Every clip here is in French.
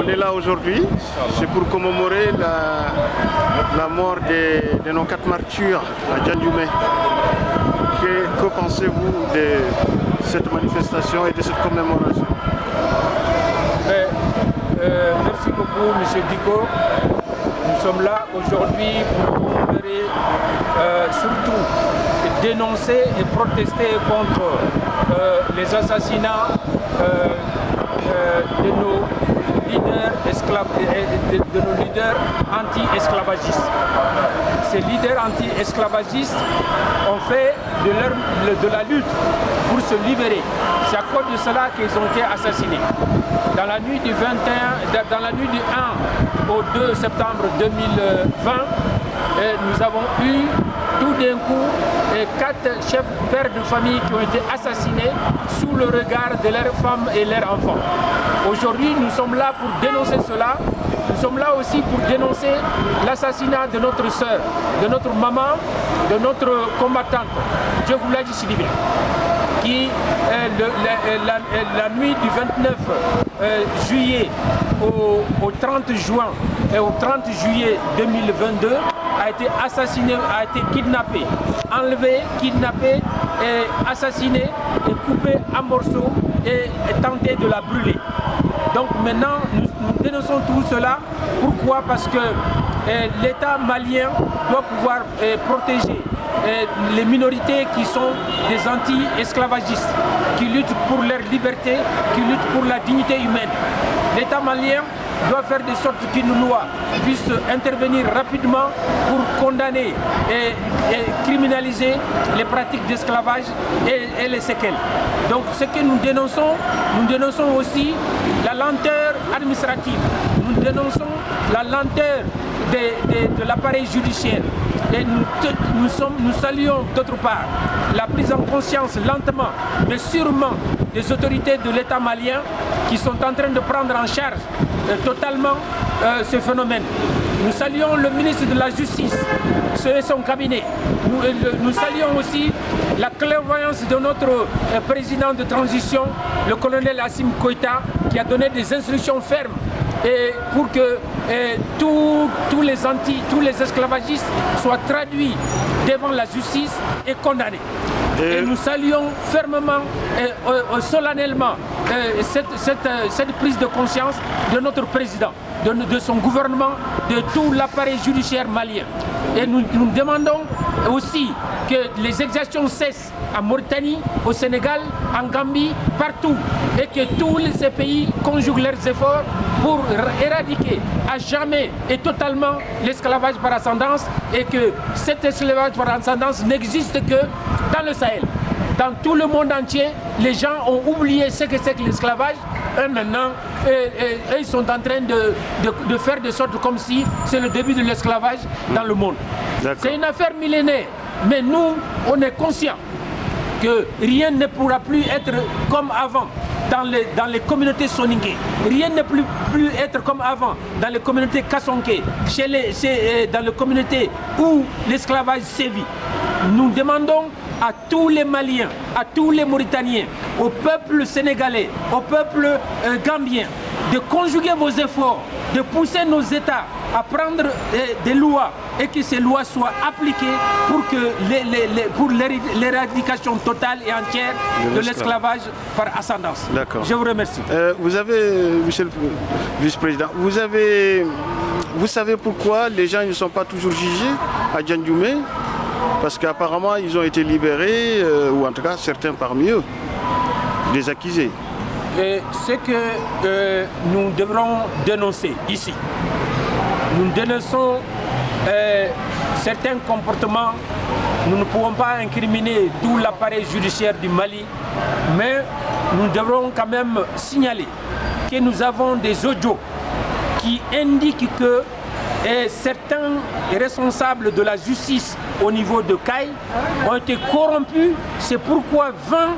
On est là aujourd'hui, c'est pour commémorer la mort de nos 4 martyrs à Djandioumé. Que pensez-vous de cette manifestation et de cette commémoration? Merci beaucoup, M. Diko. Nous sommes là aujourd'hui pour commémorer, surtout dénoncer et protester contre les assassinats de nos leaders anti-esclavagistes. Ces leaders anti-esclavagistes ont fait de la lutte pour se libérer. C'est à cause de cela qu'ils ont été assassinés. Dans la nuit du 1 au 2 septembre 2020, nous avons eu tout d'un coup 4 chefs pères de famille qui ont été assassinés sous le regard de leurs femmes et leurs enfants. Aujourd'hui, nous sommes là pour dénoncer cela. Nous sommes là aussi pour dénoncer l'assassinat de notre sœur, de notre maman, de notre combattante, Djegoulaji Sidibé, qui la nuit du 29 juillet au 30 juin et au 30 juillet 2022 a été assassiné, a été kidnappé, enlevé, kidnappé, et assassiné et coupé en morceaux et tenté de la brûler. Donc maintenant, nous dénonçons tout cela. Pourquoi? Parce que l'État malien doit pouvoir protéger les minorités qui sont des anti-esclavagistes, qui luttent pour leur liberté, qui luttent pour la dignité humaine. L'État malien doit faire de sorte qu'une loi puisse intervenir rapidement pour condamner et criminaliser les pratiques d'esclavage et les séquelles. Donc ce que nous dénonçons aussi la lenteur administrative, nous dénonçons la lenteur de l'appareil judiciaire. Et nous saluons d'autre part la prise en conscience lentement mais sûrement des autorités de l'État malien qui sont en train de prendre en charge totalement ce phénomène. Nous saluons le ministre de la Justice et son cabinet. Nous saluons aussi la clairvoyance de notre président de transition, le colonel Assimi Goïta, qui a donné des instructions fermes pour que tous les esclavagistes soient traduits devant la justice et condamnés. Et nous saluons fermement et solennellement cette prise de conscience de notre président, de son gouvernement, de tout l'appareil judiciaire malien. Et nous demandons aussi que les exactions cessent en Mauritanie, au Sénégal, en Gambie, partout, et que tous ces pays conjuguent leurs efforts pour éradiquer à jamais et totalement l'esclavage par ascendance, et que cet esclavage par ascendance n'existe que dans le Sahel. Dans tout le monde entier, les gens ont oublié ce que c'est que l'esclavage. Et maintenant, ils sont en train de faire de sorte comme si c'est le début de l'esclavage dans le monde. C'est une affaire millénaire. Mais nous, on est conscients que rien ne pourra plus être comme avant dans les communautés soninké. Rien ne peut plus être comme avant dans les communautés kassonké, dans les communautés où l'esclavage sévit. Nous demandons à tous les Maliens, à tous les Mauritaniens, au peuple sénégalais, au peuple gambien, de conjuguer vos efforts, de pousser nos États à prendre des lois et que ces lois soient appliquées pour l'éradication totale et entière de l'esclavage par ascendance. Je vous remercie. Vous avez, monsieur le vice-président, vous savez pourquoi les gens ne sont pas toujours jugés à Djandioumé? Parce qu'apparemment, ils ont été libérés, ou en tout cas, certains parmi eux, des accusés. Ce que nous devrons dénoncer ici, nous dénonçons certains comportements. Nous ne pouvons pas incriminer tout l'appareil judiciaire du Mali, mais nous devrons quand même signaler que nous avons des audios qui indiquent que certains responsables de la justice au niveau de Caille ont été corrompus. C'est pourquoi 20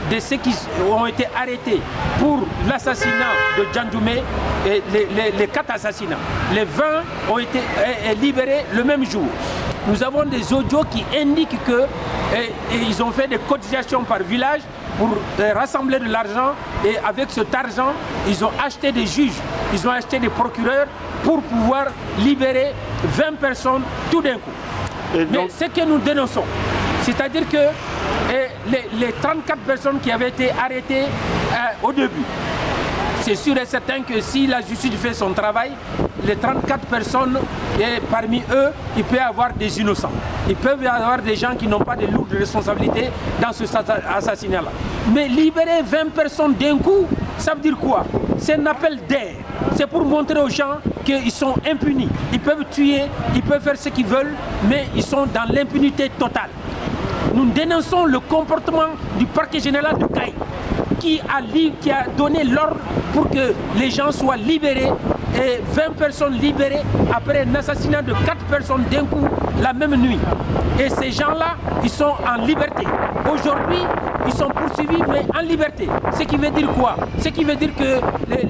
de ceux qui ont été arrêtés pour l'assassinat de Djandioumé, les 4 assassinats, les 20 ont été libérés le même jour. Nous avons des audios qui indiquent qu'ils ont fait des cotisations par village pour rassembler de l'argent, et avec cet argent, ils ont acheté des juges, ils ont acheté des procureurs pour pouvoir libérer 20 personnes tout d'un coup. Mais ce que nous dénonçons, c'est-à-dire que les 34 personnes qui avaient été arrêtées au début, c'est sûr et certain que si la justice fait son travail, les 34 personnes, et parmi eux, il peut y avoir des innocents. Il peut y avoir des gens qui n'ont pas de lourdes responsabilités dans ce assassinat-là. Mais libérer 20 personnes d'un coup, ça veut dire quoi? C'est un appel d'air. C'est pour montrer aux gens qu'ils sont impunis. Ils peuvent tuer, ils peuvent faire ce qu'ils veulent, mais ils sont dans l'impunité totale. Nous dénonçons le comportement du parquet général de Caille, qui a donné l'ordre pour que les gens soient libérés, et 20 personnes libérées après un assassinat de 4 personnes d'un coup la même nuit. Et ces gens-là, ils sont en liberté. Aujourd'hui, ils sont poursuivis mais en liberté. Ce qui veut dire quoi? Ce qui veut dire que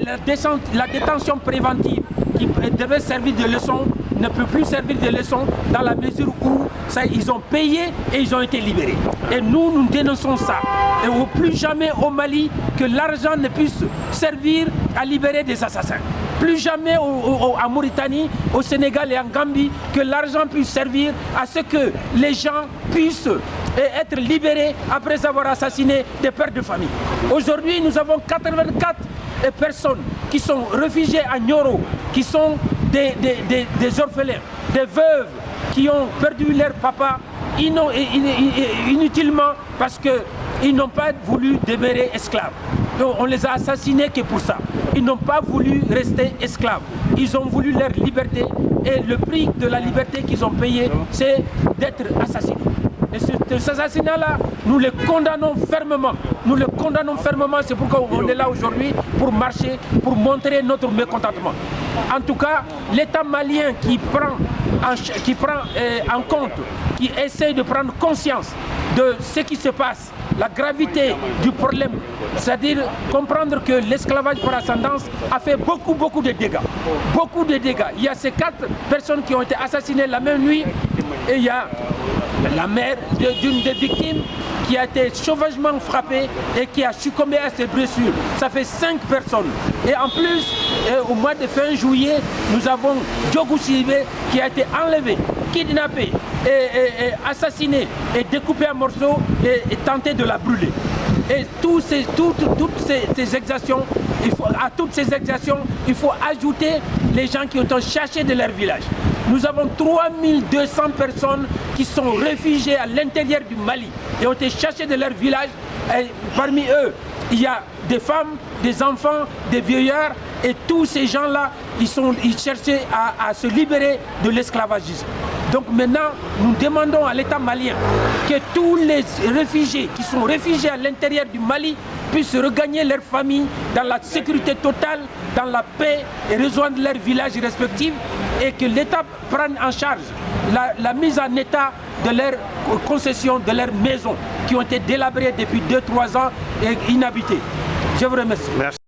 la détention préventive qui devait servir de leçon ne peut plus servir de leçon dans la mesure où ils ont payé et ils ont été libérés. Et nous dénonçons ça. Et au plus jamais au Mali que l'argent ne puisse servir à libérer des assassins. Plus jamais en Mauritanie, au Sénégal et en Gambie que l'argent puisse servir à ce que les gens puissent être libérés après avoir assassiné des pères de famille. Aujourd'hui, nous avons 84 personnes qui sont réfugiées à Nioro, qui sont des orphelins, des veuves qui ont perdu leur papa inutilement parce qu'ils n'ont pas voulu demeurer esclaves. Donc on les a assassinés que pour ça. Ils n'ont pas voulu rester esclaves. Ils ont voulu leur liberté et le prix de la liberté qu'ils ont payé, c'est d'être assassinés. Et cet assassinat-là, nous le condamnons fermement. Nous le condamnons fermement, c'est pourquoi on est là aujourd'hui pour marcher, pour montrer notre mécontentement. En tout cas, l'État malien qui prend en compte, qui essaie de prendre conscience de ce qui se passe, la gravité du problème, c'est-à-dire comprendre que l'esclavage par ascendance a fait beaucoup de dégâts. Beaucoup de dégâts. Il y a ces 4 personnes qui ont été assassinées la même nuit et il y a la mère d'une des victimes qui a été sauvagement frappée et qui a succombé à ses blessures. Ça fait 5 personnes. Et en plus, au mois de fin juillet, nous avons Djogou Sibé qui a été enlevé, kidnappé, et assassiné, et découpé en morceaux et tenté de la brûler. Et toutes ces exactions, à toutes ces exactions, il faut ajouter les gens qui ont été cherchés de leur village. Nous avons 3200 personnes qui sont réfugiées à l'intérieur du Mali et ont été cherchées de leur village. Et parmi eux, il y a des femmes, des enfants, des vieillards, et tous ces gens-là, ils cherchaient à se libérer de l'esclavagisme. Donc maintenant, nous demandons à l'État malien que tous les réfugiés qui sont réfugiés à l'intérieur du Mali puissent regagner leur famille dans la sécurité totale, dans la paix et rejoindre leurs villages respectifs, et que l'État prenne en charge la mise en état de leurs concessions, de leurs maisons qui ont été délabrées depuis 2-3 ans et inhabitées. Je vous remercie. Merci.